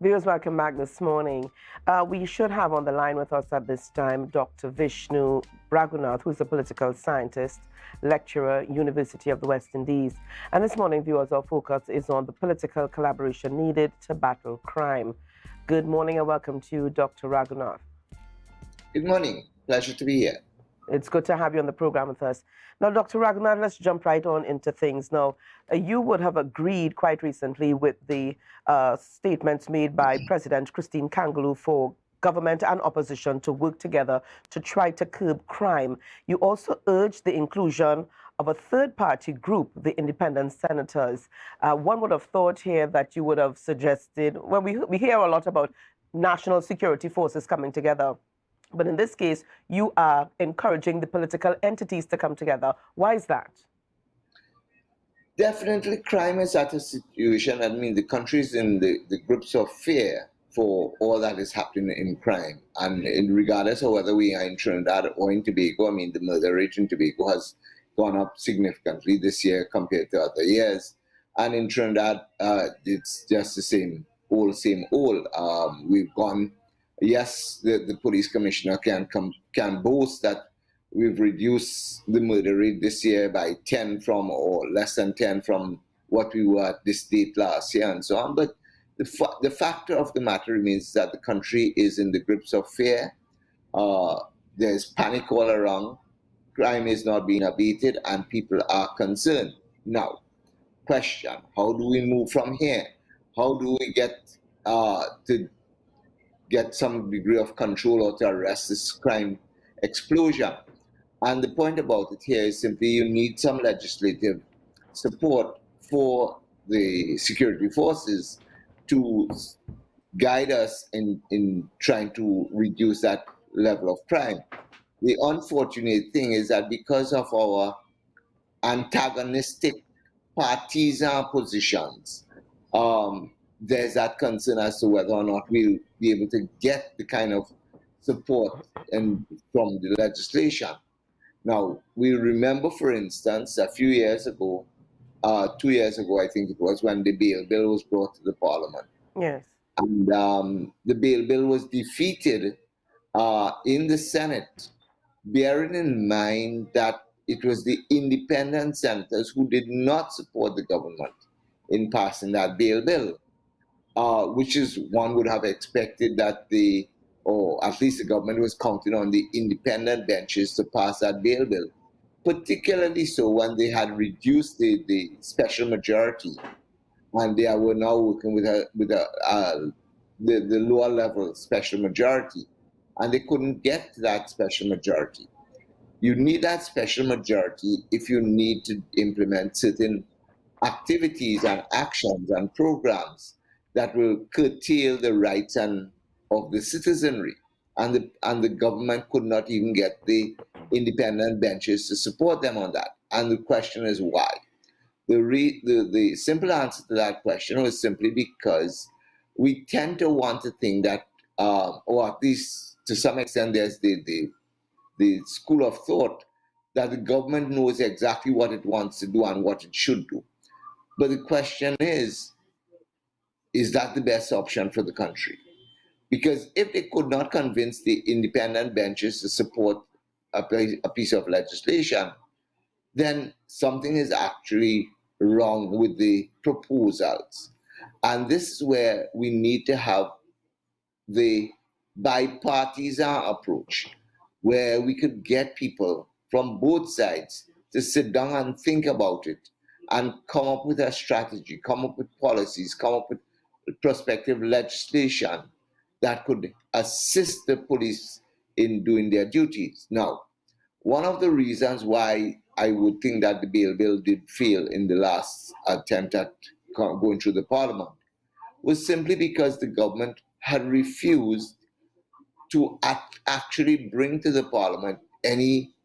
Viewers, welcome back this morning. We should have on the line with us at this time Dr. Bishnu Ragoonath, who's a political scientist, lecturer, University of the West Indies. And this morning, viewers, our focus is on the political collaboration needed to battle crime. Good morning and welcome to you, Dr. Ragoonath. Good morning. Pleasure to be here. It's good to have you on the program with us. Now, Dr. Ragoonath, let's jump right on into things. Now, you would have agreed quite recently with the statements made by President Christine Kangaloo for government and opposition to work together to try to curb crime. You also urged the inclusion of a third-party group, the independent senators. One would have thought here that you would have suggested, well, we hear a lot about national security forces coming together. But in this case, you are encouraging the political entities to come together. Why is that? Definitely, crime is at a situation. I mean, the country is in the grips of fear for all that is happening in crime. And regardless of whether we are in Trinidad or in Tobago, I mean, the murder rate in Tobago has gone up significantly this year compared to other years. And in Trinidad, it's just the same old. We've gone. Yes, the police commissioner can boast that we've reduced the murder rate this year by 10 from, or less than 10 from what we were at this date last year and so on. But the factor of the matter remains that the country is in the grips of fear. There's panic all around. Crime is not being abated and people are concerned. Now, question, how do we move from here? How do we get some degree of control or to arrest this crime explosion? And the point about it here is simply you need some legislative support for the security forces to guide us in trying to reduce that level of crime. The unfortunate thing is that because of our antagonistic partisan positions, there's that concern as to whether or not we'll be able to get the kind of support from the legislation. Now, we remember, for instance, a few years ago, 2 years ago, I think it was, when the bail bill was brought to the parliament. Yes. And the bail bill was defeated in the Senate, bearing in mind that it was the independent senators who did not support the government in passing that bail bill. Which is, one would have expected that or at least the government was counting on the independent benches to pass that bail bill, particularly so when they had reduced the special majority and they were now working with the lower level special majority, and they couldn't get to that special majority. You need that special majority if you need to implement certain activities and actions and programs that will curtail the rights of the citizenry, and the government could not even get the independent benches to support them on that. And the question is why? The simple answer to that question was simply because we tend to want to think that, or at least to some extent, there's the school of thought that the government knows exactly what it wants to do and what it should do. But the question is that the best option for the country? Because if they could not convince the independent benches to support a piece of legislation, then something is actually wrong with the proposals. And this is where we need to have the bipartisan approach, where we could get people from both sides to sit down and think about it and come up with a strategy, come up with policies, come up with prospective legislation that could assist the police in doing their duties. Now, one of the reasons why I would think that the bail bill did fail in the last attempt at going through the parliament was simply because the government had refused to actually bring to the parliament any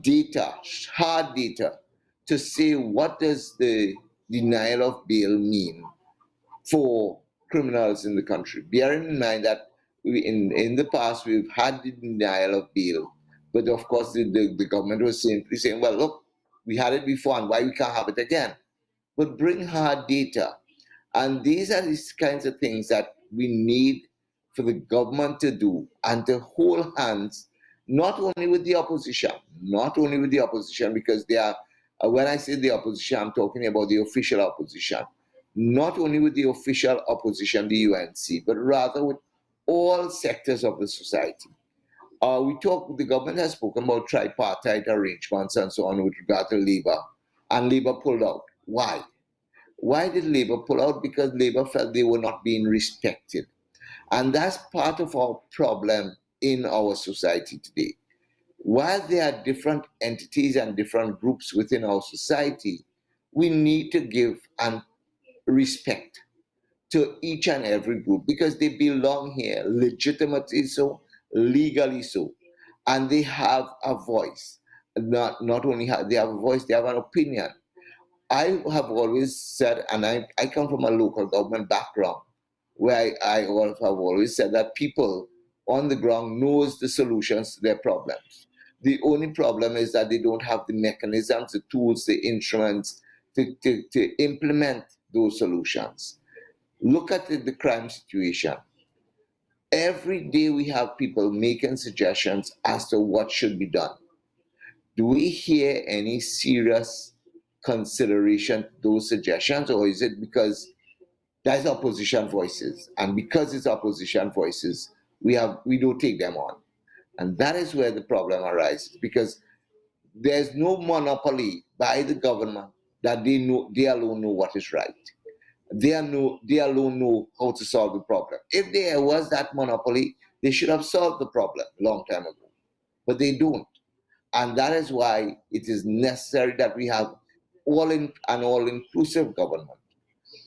data, hard data, to say what does the denial of bail mean for criminals in the country. Bearing in mind that in the past we've had the denial of bail, but of course the government was simply saying, well, look, we had it before and why we can't have it again? But bring hard data. And these are these kinds of things that we need for the government to do and to hold hands, not only with the opposition, not only with the opposition, because they are, when I say the opposition, I'm talking about the official opposition, not only with the official opposition, the UNC, but rather with all sectors of the society. The government has spoken about tripartite arrangements and so on with regard to labor, and labor pulled out. Why? Why did labor pull out? Because labor felt they were not being respected. And that's part of our problem in our society today. While there are different entities and different groups within our society, we need to give and respect to each and every group because they belong here, legitimately so, legally so, and they have a voice. Not only have they have a voice, they have an opinion. I have always said, and I come from a local government background, where I have always said that people on the ground knows the solutions to their problems. The only problem is that they don't have the mechanisms, the tools, the instruments to implement those solutions. Look at the crime situation. Every day we have people making suggestions as to what should be done. Do we hear any serious consideration to those suggestions, or is it because there's opposition voices, and because it's opposition voices, we don't take them on? And that is where the problem arises, because there's no monopoly by the government that they alone know what is right. They alone know how to solve the problem. If there was that monopoly, they should have solved the problem a long time ago, but they don't. And that is why it is necessary that we have an all-inclusive government,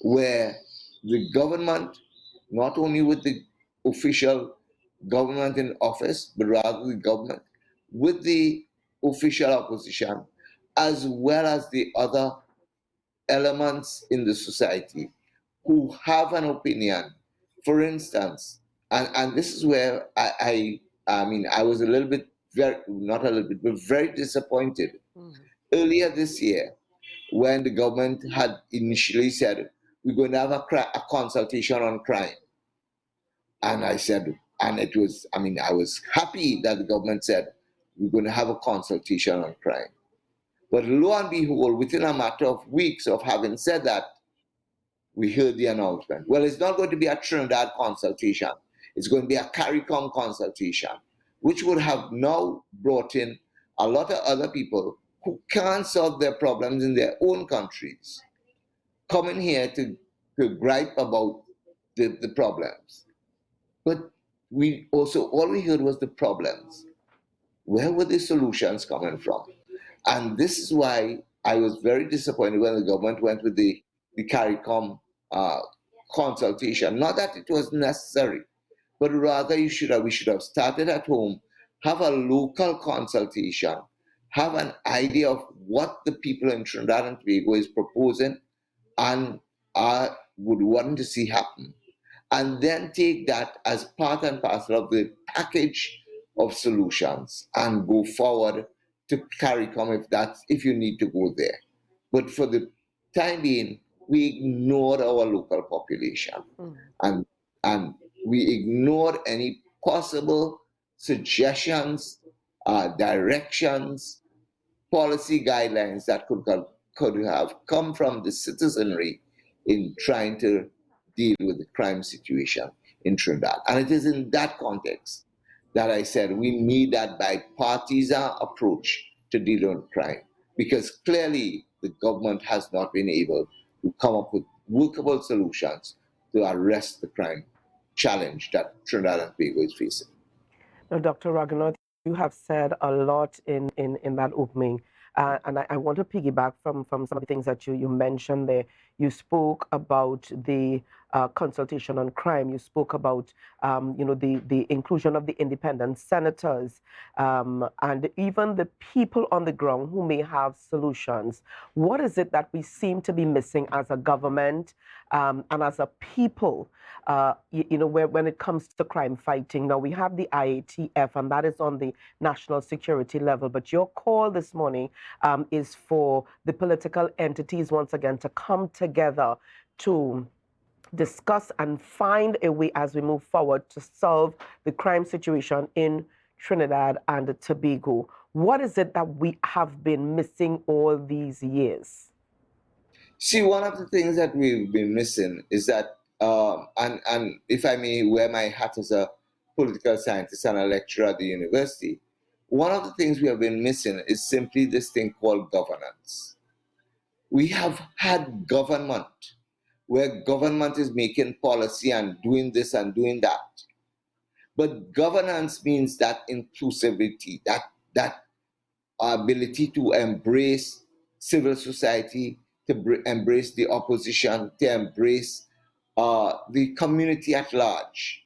where the government, not only with the official government in office, but rather the government with the official opposition, as well as the other elements in the society who have an opinion. For instance, and this is where I was a little bit, very, not a little bit, but very disappointed earlier this year when the government had initially said, we're going to have a consultation on crime. And I said, and it was, I was happy that the government said, we're going to have a consultation on crime. But lo and behold, within a matter of weeks of having said that, we heard the announcement. Well, it's not going to be a Trinidad consultation. It's going to be a CARICOM consultation, which would have now brought in a lot of other people who can't solve their problems in their own countries, coming here to gripe about the problems. But all we heard was the problems. Where were the solutions coming from? And this is why I was very disappointed when the government went with the CARICOM consultation. Not that it was necessary, but rather we should have started at home, have a local consultation, have an idea of what the people in Trinidad and Tobago is proposing and would want to see happen, and then take that as part and parcel of the package of solutions and go forward to CARICOM if you need to go there. But for the time being, we ignored our local population, and we ignored any possible suggestions, directions, policy guidelines that could have come from the citizenry in trying to deal with the crime situation in Trinidad. And it is in that context that I said we need that bipartisan approach to dealing with crime, because clearly the government has not been able to come up with workable solutions to arrest the crime challenge that Trinidad and Tobago is facing. Now, Dr. Ragoonath, you have said a lot in that opening. And I want to piggyback from some of the things that you mentioned there. You spoke about the consultation on crime. You spoke about the inclusion of the independent senators and even the people on the ground who may have solutions. What is it that we seem to be missing as a government and as a people? When it comes to crime fighting. Now, we have the IATF, and that is on the national security level. But your call this morning is for the political entities, once again, to come together to discuss and find a way as we move forward to solve the crime situation in Trinidad and Tobago. What is it that we have been missing all these years? See, one of the things that we've been missing is that, and if I may wear my hat as a political scientist and a lecturer at the university, one of the things we have been missing is simply this thing called governance. We have had government where government is making policy and doing this and doing that. But governance means that inclusivity, that ability to embrace civil society, to embrace the opposition, to embrace the community at large.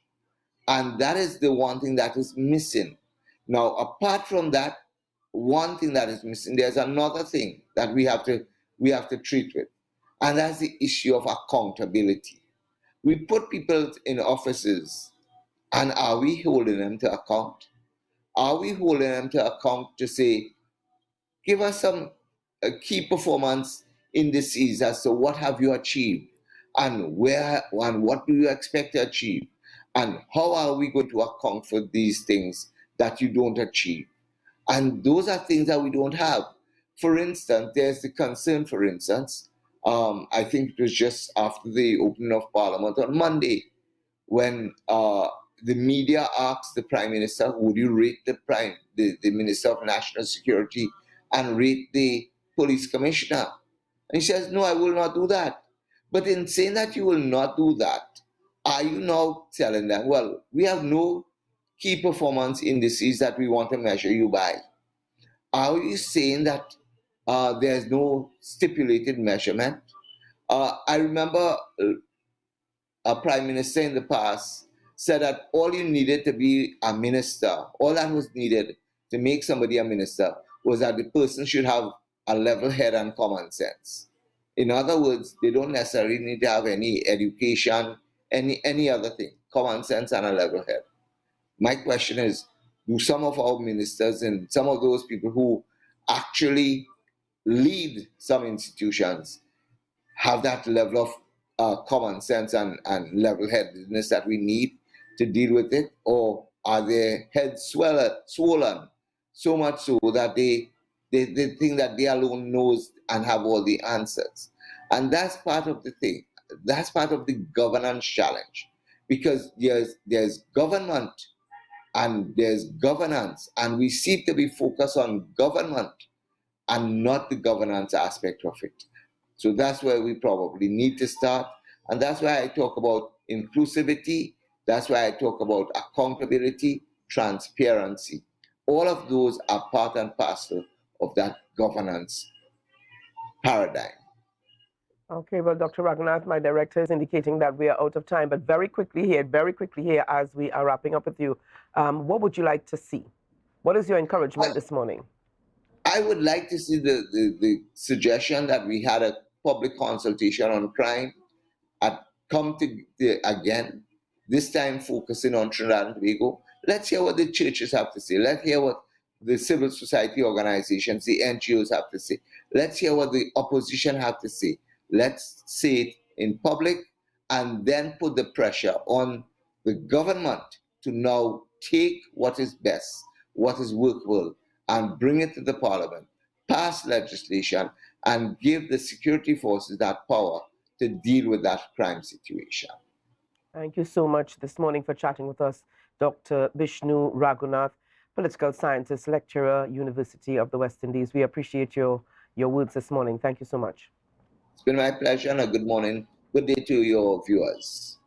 And that is the one thing that is missing. Now, apart from that, one thing that is missing, there's another thing that we have to treat with, and that's the issue of accountability. We put people in offices, and are we holding them to account? Are we holding them to account to say, give us some key performance indices as to what have you achieved and where and what do you expect to achieve, and how are we going to account for these things that you don't achieve? And those are things that we don't have. For instance, there's the concern, for instance, I think it was just after the opening of Parliament on Monday, when the media asked the Prime Minister, would you rate the Minister of National Security and rate the police commissioner? And he says, no, I will not do that. But in saying that you will not do that, are you now telling them, well, we have no key performance indices that we want to measure you by? Are you saying that there's no stipulated measurement? I remember a prime minister in the past said that all you needed to be a minister, all that was needed to make somebody a minister was that the person should have a level head and common sense. In other words, they don't necessarily need to have any education, any other thing, common sense and a level head. My question is, do some of our ministers and some of those people who actually lead some institutions have that level of common sense and level-headedness that we need to deal with it? Or are their heads swollen so much so that they think that they alone knows and have all the answers? And that's part of the thing. That's part of the governance challenge, because there's government and there's governance, and we seem to be focused on government and not the governance aspect of it. So that's where we probably need to start. And that's why I talk about inclusivity. That's why I talk about accountability, transparency. All of those are part and parcel of that governance paradigm. Okay, well, Dr. Ragoonath, my director, is indicating that we are out of time, but very quickly here, as we are wrapping up with you, what would you like to see? What is your encouragement this morning? I would like to see the suggestion that we had a public consultation on crime come to again, this time focusing on Trinidad and Tobago. Let's hear what the churches have to say. Let's hear what the civil society organizations, the NGOs have to say. Let's hear what the opposition have to say. Let's say it in public and then put the pressure on the government to now take what is best, what is workable, and bring it to the parliament, pass legislation, and give the security forces that power to deal with that crime situation. Thank you so much this morning for chatting with us, Dr. Bishnu Ragoonath, political scientist, lecturer, University of the West Indies. We appreciate your words this morning. Thank you so much. It's been my pleasure, and a good morning. Good day to your viewers.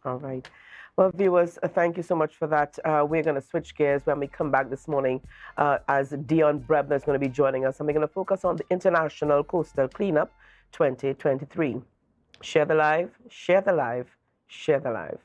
All right. Well, viewers, thank you so much for that. We're going to switch gears when we come back this morning, as Dion Brebner is going to be joining us, and we're going to focus on the International Coastal Cleanup 2023. Share the live, share the live, share the live.